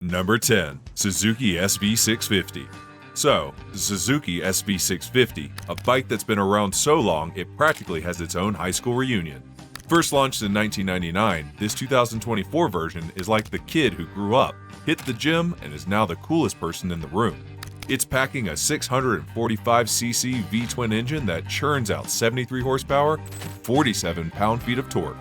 Number 10. Suzuki SV650. So, the Suzuki SV650, a bike that's been around so long it practically has its own high school reunion. First launched in 1999, this 2024 version is like the kid who grew up, hit the gym, and is now the coolest person in the room. It's packing a 645cc V-twin engine that churns out 73 horsepower and 47 pound-feet of torque.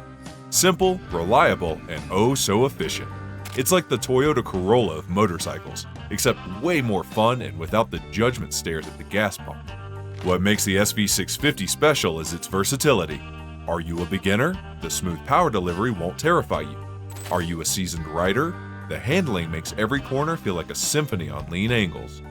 Simple, reliable, and oh so efficient. It's like the Toyota Corolla of motorcycles, except way more fun and without the judgment stares at the gas pump. What makes the SV650 special is its versatility. Are you a beginner? The smooth power delivery won't terrify you. Are you a seasoned rider? The handling makes every corner feel like a symphony on lean angles.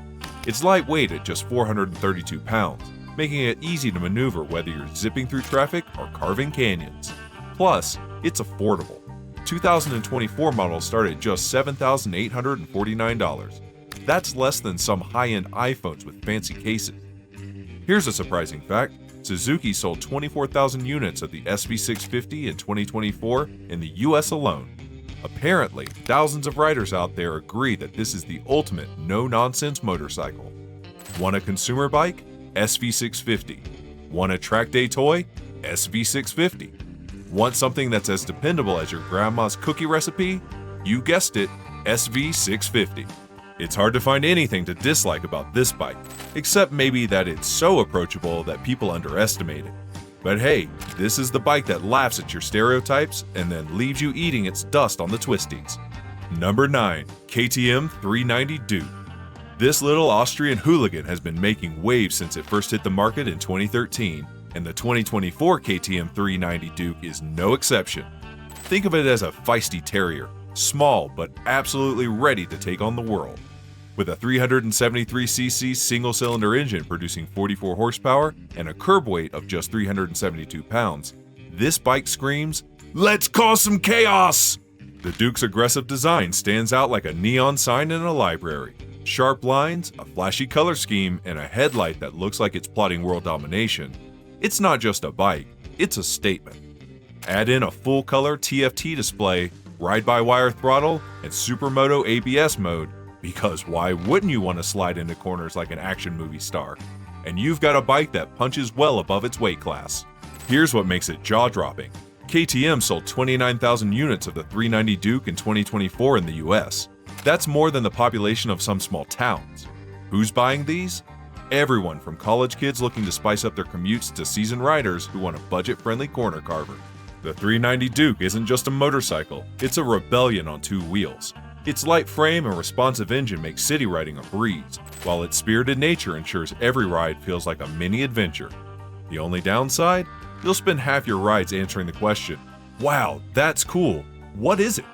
It's lightweight at just 432 pounds, making it easy to maneuver whether you're zipping through traffic or carving canyons. Plus, it's affordable. 2024 models start at just $7,849. That's less than some high-end iPhones with fancy cases. Here's a surprising fact. Suzuki sold 24,000 units of the SV650 in 2024 in the US alone. Apparently, thousands of riders out there agree that this is the ultimate no-nonsense motorcycle. Want a consumer bike? SV650. Want a track day toy? SV650. Want something that's as dependable as your grandma's cookie recipe? You guessed it, SV650. It's hard to find anything to dislike about this bike, except maybe that it's so approachable that people underestimate it. But hey, this is the bike that laughs at your stereotypes and then leaves you eating its dust on the twisties. Number 9. KTM 390 Duke. This little Austrian hooligan has been making waves since it first hit the market in 2013. And the 2024 KTM 390 Duke is no exception. Think of it as a feisty terrier, small but absolutely ready to take on the world. With a 373cc single-cylinder engine producing 44 horsepower and a curb weight of just 372 pounds, this bike screams, "Let's cause some chaos!" The Duke's aggressive design stands out like a neon sign in a library. Sharp lines, a flashy color scheme, and a headlight that looks like it's plotting world domination. It's not just a bike, it's a statement. Add in a full-color TFT display, ride-by-wire throttle, and Supermoto ABS mode, because why wouldn't you want to slide into corners like an action movie star? And you've got a bike that punches well above its weight class. Here's what makes it jaw-dropping. KTM sold 29,000 units of the 390 Duke in 2024 in the US. That's more than the population of some small towns. Who's buying these? Everyone from college kids looking to spice up their commutes to seasoned riders who want a budget-friendly corner carver. The 390 Duke isn't just a motorcycle, it's a rebellion on two wheels. Its light frame and responsive engine make city riding a breeze, while its spirited nature ensures every ride feels like a mini adventure. The only downside? You'll spend half your rides answering the question, "Wow, that's cool. What is it?"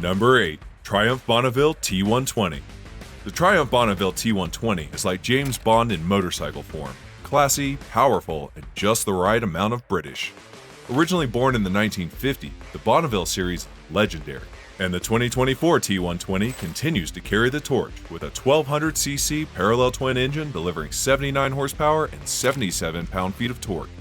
Number 8. Triumph Bonneville T120. The Triumph Bonneville T120 is like James Bond in motorcycle form, classy, powerful, and just the right amount of British. Originally born in the 1950s, the Bonneville series is legendary, and the 2024 T120 continues to carry the torch with a 1200cc parallel twin engine delivering 79 horsepower and 77 pound-feet of torque.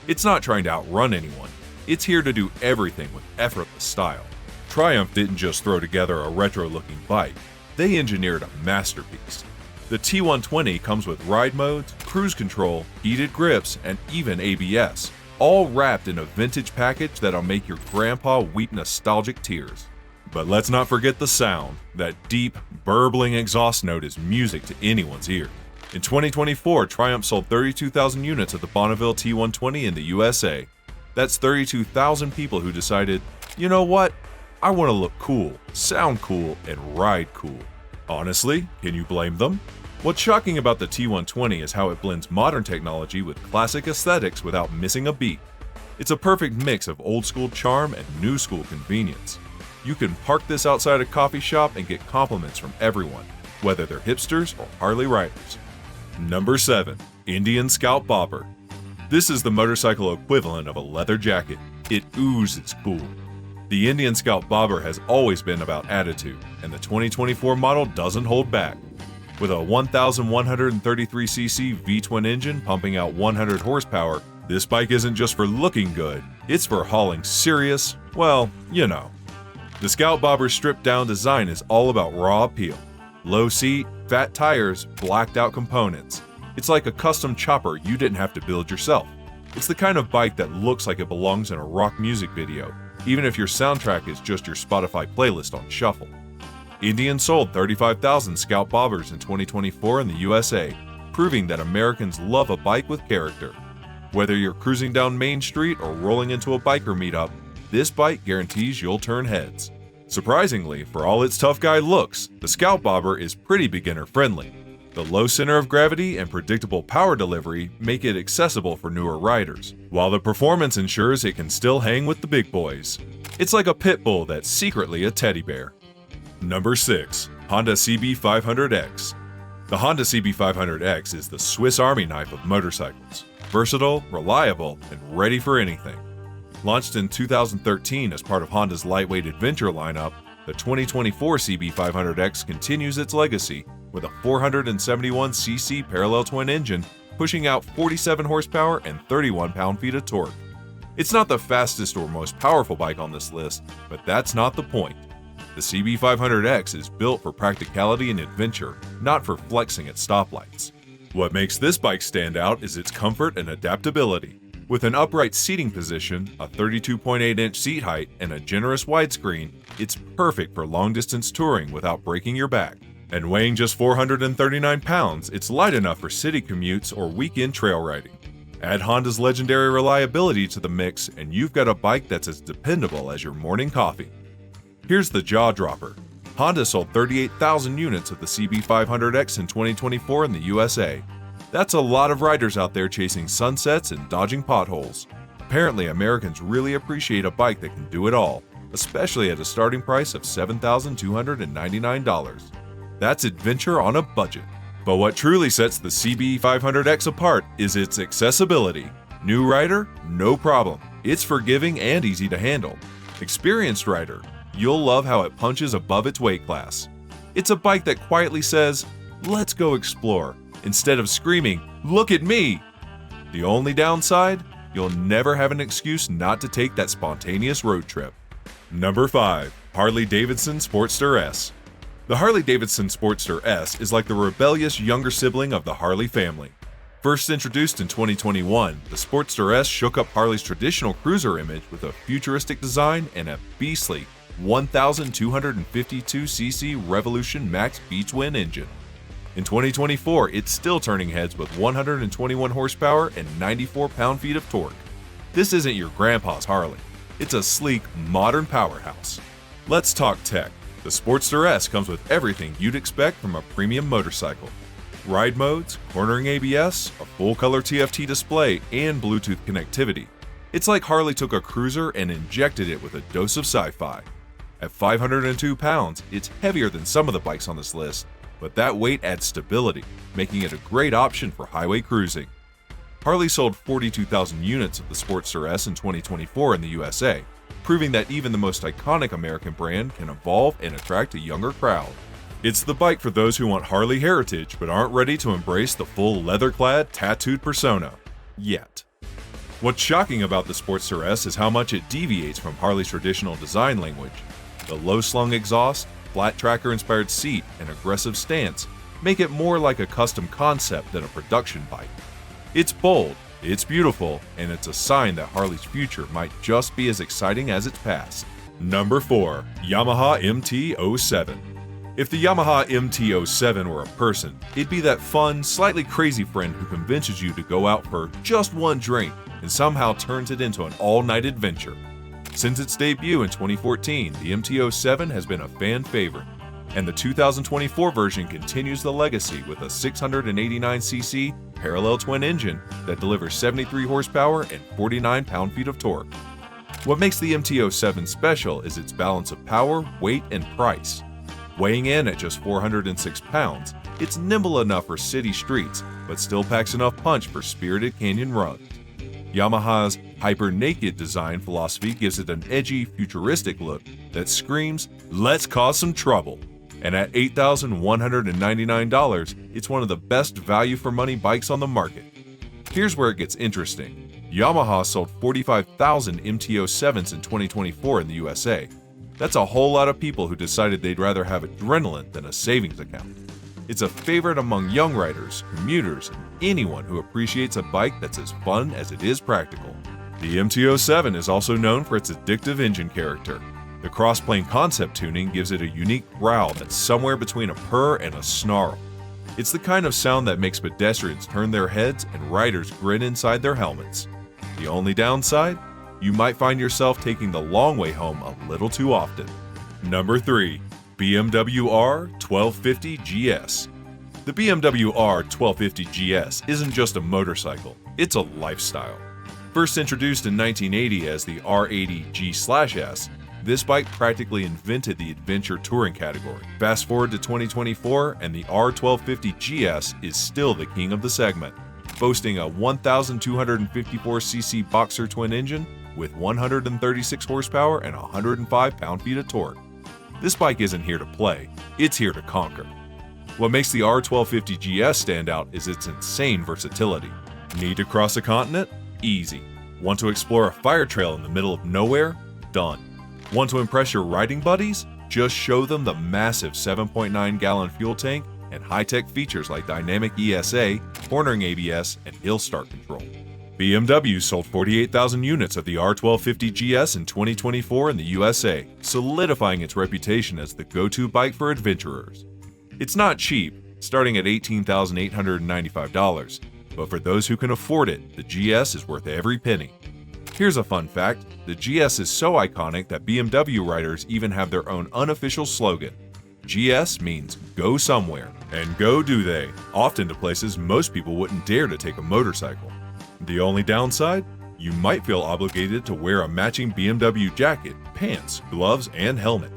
It's not trying to outrun anyone, it's here to do everything with effortless style. Triumph didn't just throw together a retro-looking bike, they engineered a masterpiece. The T120 comes with ride modes, cruise control, heated grips, and even ABS, all wrapped in a vintage package that'll make your grandpa weep nostalgic tears. But let's not forget the sound. That deep, burbling exhaust note is music to anyone's ear. In 2024, Triumph sold 32,000 units of the Bonneville T120 in the USA. That's 32,000 people who decided, you know what? I want to look cool, sound cool, and ride cool. Honestly, can you blame them? What's shocking about the T120 is how it blends modern technology with classic aesthetics without missing a beat. It's a perfect mix of old-school charm and new-school convenience. You can park this outside a coffee shop and get compliments from everyone, whether they're hipsters or Harley riders. Number 7. Indian Scout Bobber. This is the motorcycle equivalent of a leather jacket. It oozes cool. The Indian Scout Bobber has always been about attitude, and the 2024 model doesn't hold back. With a 1,133cc V-twin engine pumping out 100 horsepower, this bike isn't just for looking good, it's for hauling serious, well, you know. The Scout Bobber's stripped-down design is all about raw appeal. Low seat, fat tires, blacked-out components. It's like a custom chopper you didn't have to build yourself. It's the kind of bike that looks like it belongs in a rock music video, even if your soundtrack is just your Spotify playlist on shuffle. Indian sold 35,000 Scout Bobbers in 2024 in the USA, proving that Americans love a bike with character. Whether you're cruising down Main Street or rolling into a biker meetup, this bike guarantees you'll turn heads. Surprisingly, for all its tough guy looks, the Scout Bobber is pretty beginner-friendly. The low center of gravity and predictable power delivery make it accessible for newer riders, while the performance ensures it can still hang with the big boys. It's like a pit bull that's secretly a teddy bear. Number 6. Honda CB500X. The Honda CB500X is the Swiss Army knife of motorcycles. Versatile, reliable, and ready for anything. Launched in 2013 as part of Honda's lightweight adventure lineup, the 2024 CB500X continues its legacy with a 471cc parallel twin engine pushing out 47 horsepower and 31 pound-feet of torque. It's not the fastest or most powerful bike on this list, but that's not the point. The CB500X is built for practicality and adventure, not for flexing at stoplights. What makes this bike stand out is its comfort and adaptability. With an upright seating position, a 32.8-inch seat height, and a generous widescreen, it's perfect for long-distance touring without breaking your back. And weighing just 439 pounds, it's light enough for city commutes or weekend trail riding. Add Honda's legendary reliability to the mix, and you've got a bike that's as dependable as your morning coffee. Here's the jaw dropper. Honda sold 38,000 units of the CB500X in 2024 in the USA. That's a lot of riders out there chasing sunsets and dodging potholes. Apparently, Americans really appreciate a bike that can do it all, especially at a starting price of $7,299. That's adventure on a budget. But what truly sets the CB500X apart is its accessibility. New rider? No problem. It's forgiving and easy to handle. Experienced rider? You'll love how it punches above its weight class. It's a bike that quietly says, "Let's go explore," instead of screaming, "Look at me!" The only downside? You'll never have an excuse not to take that spontaneous road trip. Number 5. HarleyDavidson Sportster S. The Harley-Davidson Sportster S is like the rebellious younger sibling of the Harley family. First introduced in 2021, the Sportster S shook up Harley's traditional cruiser image with a futuristic design and a beastly 1,252cc Revolution Max V-twin engine. In 2024, it's still turning heads with 121 horsepower and 94 pound-feet of torque. This isn't your grandpa's Harley. It's a sleek, modern powerhouse. Let's talk tech. The Sportster S comes with everything you'd expect from a premium motorcycle. Ride modes, cornering ABS, a full-color TFT display, and Bluetooth connectivity. It's like Harley took a cruiser and injected it with a dose of sci-fi. At 502 pounds, it's heavier than some of the bikes on this list, but that weight adds stability, making it a great option for highway cruising. Harley sold 42,000 units of the Sportster S in 2024 in the USA, proving that even the most iconic American brand can evolve and attract a younger crowd. It's the bike for those who want Harley heritage but aren't ready to embrace the full leather-clad, tattooed persona. Yet. What's shocking about the Sportster S is how much it deviates from Harley's traditional design language. The low-slung exhaust, flat tracker-inspired seat, and aggressive stance make it more like a custom concept than a production bike. It's bold, it's beautiful, and it's a sign that Harley's future might just be as exciting as its past. Number 4. Yamaha MT07. If the Yamaha MT07 were a person, it'd be that fun, slightly crazy friend who convinces you to go out for just one drink and somehow turns it into an all-night adventure. Since its debut in 2014, the MT07 has been a fan favorite, and the 2024 version continues the legacy with a 689cc parallel twin engine that delivers 73 horsepower and 49 pound-feet of torque. What makes the MT07 special is its balance of power, weight, and price. Weighing in at just 406 pounds, it's nimble enough for city streets, but still packs enough punch for spirited canyon runs. Yamaha's hyper-naked design philosophy gives it an edgy, futuristic look that screams, "Let's cause some trouble." And at $8,199, it's one of the best value-for-money bikes on the market. Here's where it gets interesting. Yamaha sold 45,000 MT07s in 2024 in the USA. That's a whole lot of people who decided they'd rather have adrenaline than a savings account. It's a favorite among young riders, commuters, and anyone who appreciates a bike that's as fun as it is practical. The MT07 is also known for its addictive engine character. The cross-plane concept tuning gives it a unique growl that's somewhere between a purr and a snarl. It's the kind of sound that makes pedestrians turn their heads and riders grin inside their helmets. The only downside? You might find yourself taking the long way home a little too often. Number 3. BMW R1250 GS. The BMW R1250 GS isn't just a motorcycle, it's a lifestyle. First introduced in 1980 as the R80 G/S, this bike practically invented the adventure touring category. Fast forward to 2024 and the R1250 GS is still the king of the segment, boasting a 1,254cc boxer twin engine with 136 horsepower and 105 pound-feet of torque. This bike isn't here to play, it's here to conquer. What makes the R1250 GS stand out is its insane versatility. Need to cross a continent? Easy. Want to explore a fire trail in the middle of nowhere? Done. Want to impress your riding buddies? Just show them the massive 7.9-gallon fuel tank and high-tech features like dynamic ESA, cornering ABS, and hill start control. BMW sold 48,000 units of the R1250 GS in 2024 in the USA, solidifying its reputation as the go-to bike for adventurers. It's not cheap, starting at $18,895, but for those who can afford it, the GS is worth every penny. Here's a fun fact, the GS is so iconic that BMW riders even have their own unofficial slogan. GS means go somewhere, and go do they, often to places most people wouldn't dare to take a motorcycle. The only downside? You might feel obligated to wear a matching BMW jacket, pants, gloves, and helmet.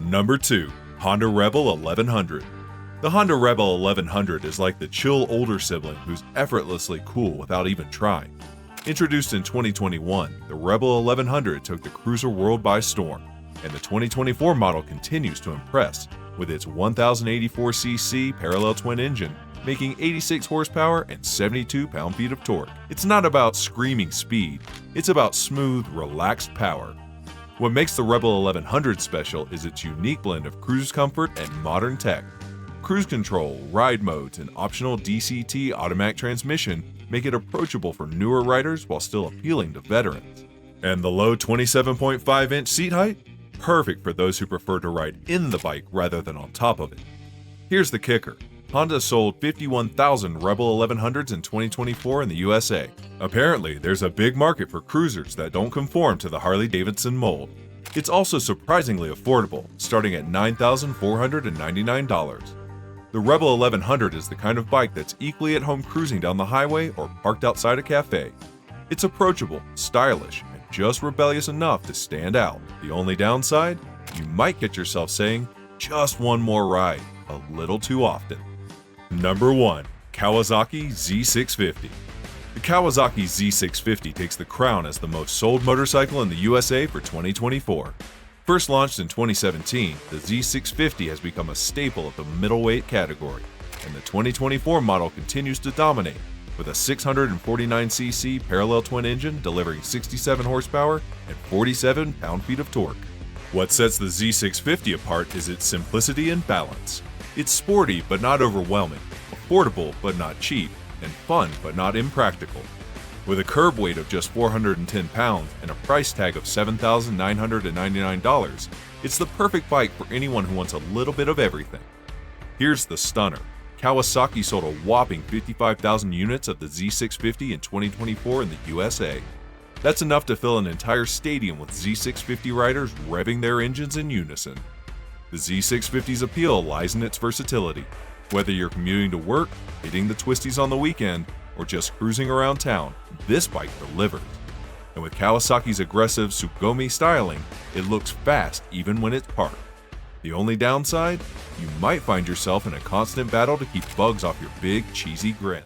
Number 2. Honda Rebel 1100. The Honda Rebel 1100 is like the chill older sibling who's effortlessly cool without even trying. Introduced in 2021, the Rebel 1100 took the cruiser world by storm, and the 2024 model continues to impress with its 1,084cc parallel twin engine, making 86 horsepower and 72 pound-feet of torque. It's not about screaming speed, it's about smooth, relaxed power. What makes the Rebel 1100 special is its unique blend of cruise comfort and modern tech. Cruise control, ride modes, and optional DCT automatic transmission make it approachable for newer riders while still appealing to veterans. And the low 27.5-inch seat height? Perfect for those who prefer to ride in the bike rather than on top of it. Here's the kicker. Honda sold 51,000 Rebel 1100s in 2024 in the USA. Apparently, there's a big market for cruisers that don't conform to the Harley-Davidson mold. It's also surprisingly affordable, starting at $9,499. The Rebel 1100 is the kind of bike that's equally at home cruising down the highway or parked outside a cafe. It's approachable, stylish, and just rebellious enough to stand out. The only downside? You might get yourself saying, just one more ride, a little too often. Number 1. Kawasaki Z650. The Kawasaki Z650 takes the crown as the most sold motorcycle in the USA for 2024. First launched in 2017, the Z650 has become a staple of the middleweight category, and the 2024 model continues to dominate, with a 649cc parallel twin engine delivering 67 horsepower and 47 pound-feet of torque. What sets the Z650 apart is its simplicity and balance. It's sporty but not overwhelming, affordable but not cheap, and fun but not impractical. With a curb weight of just 410 pounds and a price tag of $7,999, it's the perfect bike for anyone who wants a little bit of everything. Here's the stunner. Kawasaki sold a whopping 55,000 units of the Z650 in 2024 in the USA. That's enough to fill an entire stadium with Z650 riders revving their engines in unison. The Z650's appeal lies in its versatility. Whether you're commuting to work, hitting the twisties on the weekend, or just cruising around town, this bike delivers. And with Kawasaki's aggressive Tsugomi styling, it looks fast even when it's parked. The only downside? You might find yourself in a constant battle to keep bugs off your big, cheesy grin.